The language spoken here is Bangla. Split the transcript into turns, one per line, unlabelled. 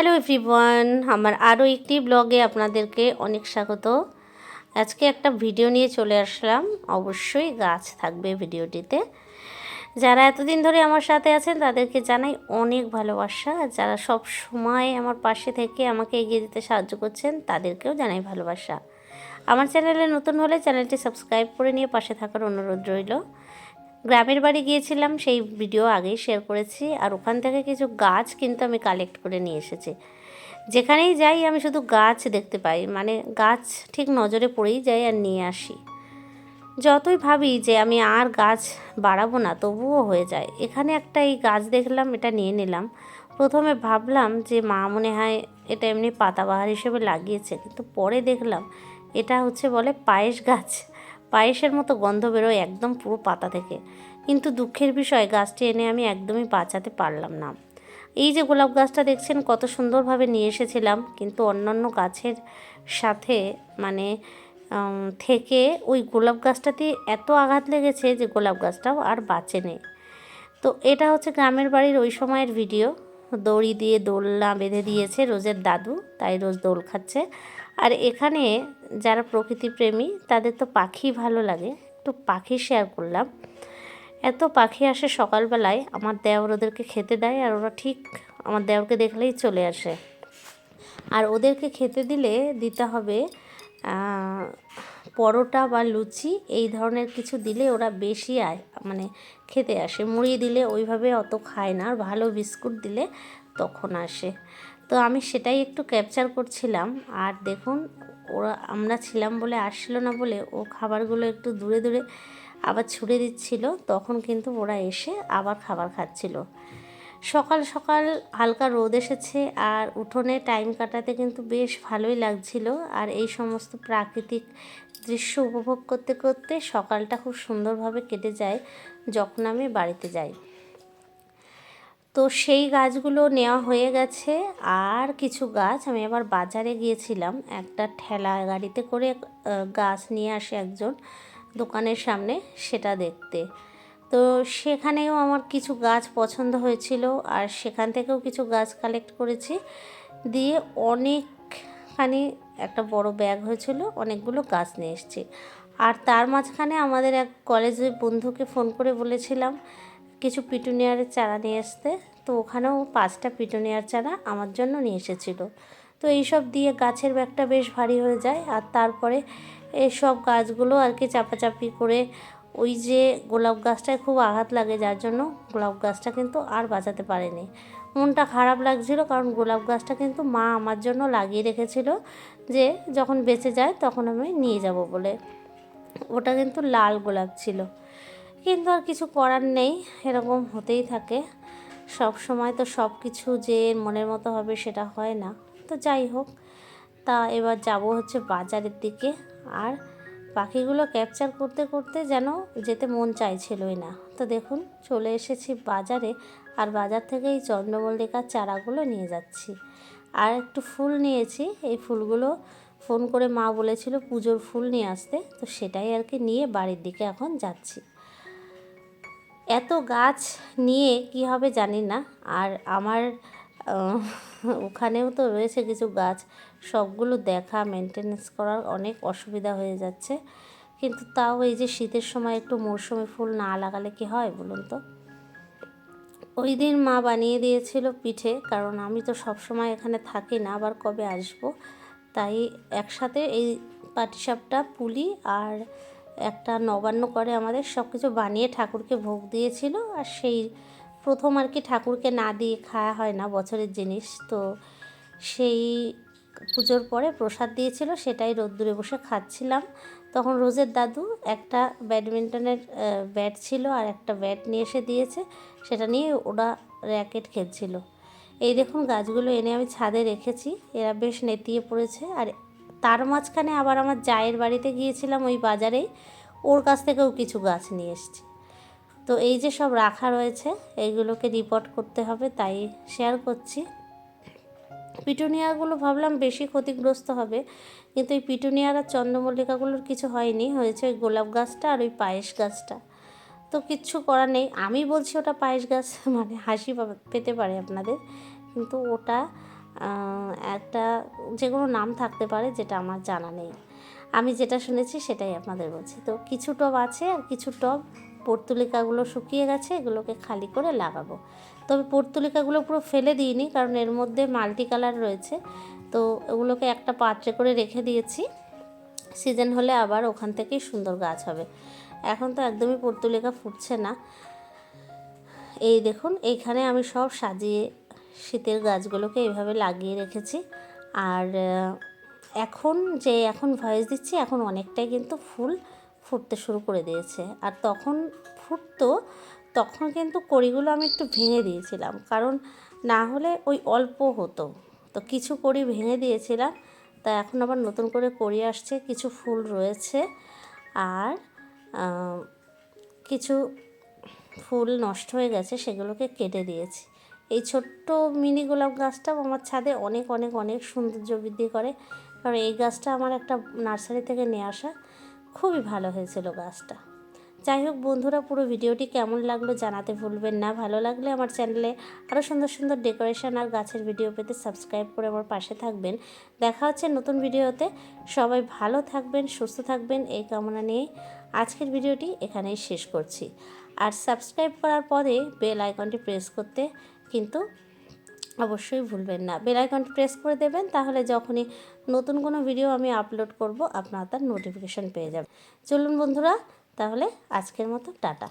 হ্যালো এভরিওয়ান, আমার আরও একটি ব্লগে আপনাদেরকে অনেক স্বাগত। আজকে একটা ভিডিও নিয়ে চলে আসলাম। অবশ্যই গাছ থাকবে ভিডিওটিতে। যারা এতদিন ধরে আমার সাথে আছেন তাদেরকে জানাই অনেক ভালোবাসা, আর যারা সব সময় আমার পাশে থেকে আমাকে এগিয়ে দিতে সাহায্য করছেন তাদেরকেও জানাই ভালোবাসা। আমার চ্যানেলে নতুন হলে চ্যানেলটি সাবস্ক্রাইব করে নিয়ে পাশে থাকার অনুরোধ রইল। গ্রামের বাড়ি গিয়েছিলাম, সেই ভিডিও আগেই শেয়ার করেছি, আর ওখান থেকে কিছু গাছ কিন্তু আমি কালেক্ট করে নিয়ে এসেছি। যেখানেই যাই আমি শুধু গাছ দেখতে পাই, মানে গাছ ঠিক নজরে পড়েই যাই আর নিয়ে আসি। যতই ভাবি যে আমি আর গাছ বাড়াবো না তবুও হয়ে যায়। এখানে একটা এই গাছ দেখলাম, এটা নিয়ে নিলাম। প্রথমে ভাবলাম যে মা মনে হয় এটা এমনি পাতাবাহার হিসেবে লাগিয়েছে, কিন্তু পরে দেখলাম এটা হচ্ছে বলে পায়েস গাছ। পায়েসের মতো গন্ধ বেরোয় একদম পুরো পাতা থেকে। কিন্তু দুঃখের বিষয় গাছটি এনে আমি একদমই বাঁচাতে পারলাম না। এই যে গোলাপ গাছটা দেখছেন কত সুন্দরভাবে নিয়ে এসেছিলাম, কিন্তু অন্যান্য গাছের সাথে মানে থেকে ওই গোলাপ গাছটাতে এত আঘাত লেগেছে যে গোলাপ গাছটাও আর বাঁচে নেই। তো এটা হচ্ছে গ্রামের বাড়ির ওই সময়ের ভিডিও। দড়ি দিয়ে দোলনা বেঁধে দিয়েছে রোজের দাদু, তাই রোজ দোল খাচ্ছে। আর এখানে যারা প্রকৃতিপ্রেমী তাদের তো পাখি ভালো লাগে, একটু পাখি শেয়ার করলাম। এত পাখি আসে সকালবেলায়, আমার দেওর ওদেরকে খেতে দেয়, আর ওরা ঠিক আমার দেওরকে দেখলেই চলে আসে। আর ওদেরকে খেতে দিতে হবে পরোটা বা লুচি, এই ধরনের কিছু দিলে ওরা বেশি মানে খেতে আসে। মুড়ি দিলে ওইভাবে অত খায় না, আর ভালো বিস্কুট দিলে তখন আসে। তো আমি সেটাই একটু ক্যাপচার করছিলাম। আর দেখুন, আমরা ছিলাম বলে আসলো না বলে ও খাবারগুলো একটু দূরে দূরে আবার ছুঁড়ে দিচ্ছিল, তখন কিন্তু ওরা এসে আবার খাবার খাচ্ছিল। সকাল সকাল হালকা রোদ এসেছে, আর উঠোনে টাইম কাটাতে কিন্তু বেশ ভালোই লাগছিল। আর এই সমস্ত প্রাকৃতিক দৃশ্য উপভোগ করতে করতে সকালটা খুব সুন্দরভাবে কেটে যায় যখন আমি বাড়িতে যাই। তো সেই গাছগুলো নেওয়া হয়ে গেছে। আর কিছু গাছ আমি আবার বাজারে গিয়েছিলাম, একটা ঠেলা গাড়িতে করে গাছ নিয়ে আসে একজন দোকানের সামনে, সেটা দেখতে। তো সেখানেও আমার কিছু গাছ পছন্দ হয়েছিল, আর সেখান থেকেও কিছু গাছ কালেক্ট করেছি। দিয়ে অনেকখানি একটা বড় ব্যাগ হয়েছিল, অনেকগুলো গাছ নিয়ে এসেছি। আর তার মাঝখানে আমাদের এক কলেজের বন্ধুকে ফোন করে বলেছিলাম কিছু পিটুনিয়ার চারা নিয়ে আসতে, তো ওখানেও 5টা পিটুনিয়ার চারা আমার জন্য নিয়ে এসেছিলো। তো এইসব দিয়ে গাছের ব্যাগটা বেশ ভারী হয়ে যায়। আর তারপরে এইসব গাছগুলো আর কি চাপাচাপি করে, ওই যে গোলাপ গাছটায় খুব আঘাত লাগে, যার জন্য গোলাপ গাছটা কিন্তু আর বাঁচাতে পারেনি। মনটা খারাপ লাগছিল, কারণ গোলাপ গাছটা কিন্তু মা আমার জন্য লাগিয়ে রেখেছিল, যে যখন বেঁচে যায় তখন আমি নিয়ে যাব বলে। ওটা কিন্তু লাল গোলাপ ছিল, কিন্তু আর কিছু করার নেই, এরকম হতেই থাকে। সব সময় তো সব কিছু যে মনের মতো হবে সেটা হয় না। তো যাই হোক, তা এবার যাব হচ্ছে বাজারের দিকে। আর পাখিগুলো ক্যাপচার করতে করতে যেন যেতে মন চাইছিলই না। তো দেখুন, চলে এসেছি বাজারে, আর বাজার থেকে এই চন্দ্রমল্লিকার চারাগুলো নিয়ে যাচ্ছি। আর একটু ফুল নিয়েছি, এই ফুলগুলো ফোন করে মা বলেছিল পুজোর ফুল নিয়ে আসতে, তো সেটাই আর কি নিয়ে বাড়ির দিকে এখন যাচ্ছি। এত গাছ নিয়ে কি হবে জানি না। আর আমার ওখানেও তো রয়েছে কিছু গাছ, সবগুলো দেখা মেনটেনেন্স করার অনেক অসুবিধা হয়ে যাচ্ছে। কিন্তু তাও এই যে শীতের সময় একটু মৌসুমি ফুল না লাগালে কি হয় বলুন তো। ওই দিন মা বানিয়ে দিয়েছিল পিঠে, কারণ আমি তো সব সময় এখানে থাকি না, আবার কবে আসব, তাই একসাথে এই পাটিসাপটা পুলি আর একটা নবান্ন করে আমাদের সব কিছু বানিয়ে ঠাকুরকে ভোগ দিয়েছিল। আর সেই প্রথম আর কি, ঠাকুরকে না দিয়ে খাওয়া হয় না, বছরের জিনিস তো, সেই পুজোর পরে প্রসাদ দিয়েছিল, সেটাই রোদ্দুরে বসে খাচ্ছিলাম। তখন রোজের দাদু একটা ব্যাডমিন্টনের ব্যাট ছিল, আর একটা ব্যাট নিয়ে এসে দিয়েছে, সেটা নিয়ে ওরা র্যাকেট খেলছিল। এই দেখুন, গাছগুলো এনে আমি ছাদে রেখেছি, এরা বেশ নেতিয়ে পড়েছে। আর তার মাঝখানে আবার আমার জায়ের বাড়িতে গিয়েছিলাম ওই বাজারেই, ওর কাছ থেকেও কিছু গাছ নিয়ে এসেছি। তো এই যে সব রাখা রয়েছে, এইগুলোকে রিপোর্ট করতে হবে, তাই শেয়ার করছি। পিটুনিয়াগুলো ভাবলাম বেশি ক্ষতিগ্রস্ত হবে, কিন্তু এই পিটুনিয়ার আর চন্দ্রমল্লিকাগুলোর কিছু হয়নি, হয়েছে ওই গোলাপ গাছটা আর ওই পায়েস গাছটা। তো কিচ্ছু করার নেই, আমি বলছি ওটা পায়েস গাছ, মানে হাসি পেতে পারে আপনাদের, কিন্তু ওটা একটা যে কোনো নাম থাকতে পারে, যেটা আমার জানা নেই। আমি যেটা শুনেছি সেটাই আপনাদের বলছি। তো কিছু টব আছে, আর কিছু টব পর্তুলিকাগুলো শুকিয়ে গেছে, এগুলোকে খালি করে লাগাবো। তবে পর্তুলিকাগুলো পুরো ফেলে দিইনি, কারণ এর মধ্যে মাল্টি কালার রয়েছে। তো ওগুলোকে একটা পাত্রে করে রেখে দিয়েছি, সিজন হলে আবার ওখান থেকেই সুন্দর গাছ হবে। এখন তো একদমই পর্তুলিকা ফুটছে না। এই দেখুন, এইখানে আমি সব সাজিয়ে শীতের গাছগুলোকে এইভাবে লাগিয়ে রেখেছি। আর এখন ভয়েস দিচ্ছি, এখন অনেকটাই কিন্তু ফুল ফুটতে শুরু করে দিয়েছে। আর তখন ফুটতো, তখন কিন্তু কড়িগুলো আমি একটু ভেঙে দিয়েছিলাম, কারণ না হলে ওই অল্প হতো। তো কিছু কড়ি ভেঙে দিয়েছিলাম, তা এখন আবার নতুন করে কড়ি আসছে, কিছু ফুল রয়েছে। আর কিছু ফুল নষ্ট হয়ে গেছে, সেগুলোকে কেটে দিয়েছি। এই ছোট্ট মিনি গোলাপ গাছটাও আমার ছাদে অনেক অনেক অনেক সৌন্দর্য বৃদ্ধি করে, কারণ এই গাছটা আমার একটা নার্সারি থেকে নিয়ে আসা, খুবই ভালো হয়েছিল গাছটা। যাই হোক বন্ধুরা, পুরো ভিডিওটি কেমন লাগলো জানাতে ভুলবেন না। ভালো লাগলে আমার চ্যানেলে আরও সুন্দর সুন্দর ডেকোরেশন আর গাছের ভিডিও পেতে সাবস্ক্রাইব করে আমার পাশে থাকবেন। দেখা হচ্ছে নতুন ভিডিওতে। সবাই ভালো থাকবেন, সুস্থ থাকবেন, এই কামনা নিয়ে আজকের ভিডিওটি এখানেই শেষ করছি। আর সাবস্ক্রাইব করার পরে বেল আইকনটি প্রেস করতে কিন্তু অবশ্যই ভুলবেন না। বেল আইকনটি প্রেস করে দেবেন, তাহলে যখনই নতুন কোনো ভিডিও আমি আপলোড করব আপনারা তার নোটিফিকেশন পেয়ে যাবেন। চলুন বন্ধুরা, তাহলে আজকের মতো টাটা।